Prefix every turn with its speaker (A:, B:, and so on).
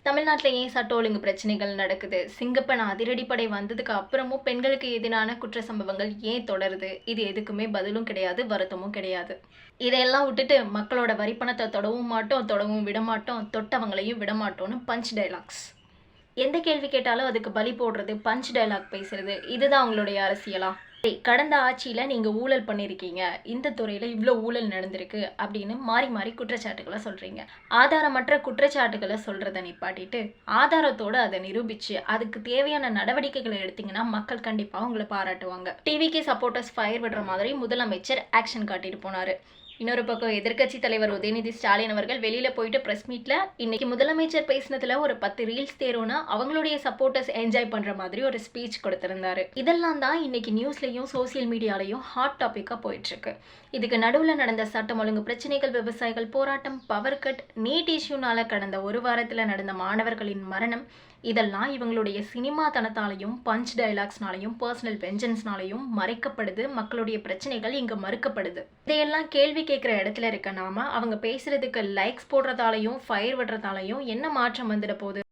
A: தமிழ்நாட்டில் ஏன் சட்ட ஒழுங்கு பிரச்சனைகள் நடக்குது? சிங்கப்பெண் அதிரடிப்படை வந்ததுக்கு அப்புறமும் பெண்களுக்கு எதிரான குற்ற சம்பவங்கள் ஏன் தொடருது? இது எதுக்குமே பதிலும் கிடையாது, வருத்தமும் கிடையாது. இதையெல்லாம் விட்டுட்டு மக்களோட வரிப்பணத்தை தொடவும் மாட்டோம், தொடவும் விடமாட்டோம், தொட்டவங்களையும் விடமாட்டோம்னு பஞ்ச் டைலாக்ஸ். எந்த கேள்வி கேட்டாலும் அதுக்கு பலி போடுறது, பஞ்ச் டைலாக் பேசுறது, இதுதான் அவங்களுடைய அரசியலா? கடந்த ஆட்சியில நீங்க ஊழல் பண்ணிருக்கீங்க, இந்த துறையில இவ்வளவு ஊழல் நடந்திருக்கு அப்படின்னு மாறி மாறி குற்றச்சாட்டுகளை சொல்றீங்க. ஆதாரமற்ற குற்றச்சாட்டுகளை சொல்றதை நிப்பாட்டிட்டு ஆதாரத்தோட அதை நிரூபிச்சு அதுக்கு தேவையான நடவடிக்கைகளை எடுத்தீங்கன்னா மக்கள் கண்டிப்பா உங்களை பாராட்டுவாங்க. டிவிக்கு சப்போர்ட்டர்ஸ் ஃபயர் விடுற மாதிரி முதலமைச்சர் ஆக்ஷன் காட்டிட்டு போனாரு. இன்னொரு பக்கம் எதிர்க்கட்சி தலைவர் உதயநிதி ஸ்டாலின் அவர்கள் வெளியில போயிட்டு பிரஸ் மீட்ல இன்னைக்கு முதலமைச்சர் பேசினதுல ஒரு 10 ரீல்ஸ் தேரும்னா அவங்களுடைய சப்போர்ட்டர்ஸ் என்ஜாய் பண்ற மாதிரி ஒரு ஸ்பீச் கொடுத்திருந்தாரு. இதெல்லாம் தான் இன்னைக்கு நியூஸ்லயும் சோசியல் மீடியாலையும் ஹாட் டாபிக்கா போயிட்டு இருக்கு. இதுக்கு நடுவில் நடந்த சட்டம் ஒழுங்கு பிரச்சனைகள், விவசாயிகள் போராட்டம், பவர் கட், நீட் இஷ்யூனால கடந்த ஒரு வாரத்துல நடந்த மாணவர்களின் மரணம், இதெல்லாம் இவங்களுடைய சினிமா தனத்தாலையும் பஞ்ச் டைலாக்ஸ்னாலையும் பர்சனல் வெஞ்சன்ஸ்னாலையும் மறைக்கப்படுது. மக்களுடைய பிரச்சனைகள் இங்க மறுக்கப்படுது. இதையெல்லாம் கேள்வி கேட்குற இடத்துல இருக்க நாம அவங்க பேசுறதுக்கு லைக்ஸ் போடுறதாலையும் ஃபயர் விடுறதாலையும் என்ன மாற்றம் வந்துட போகுது?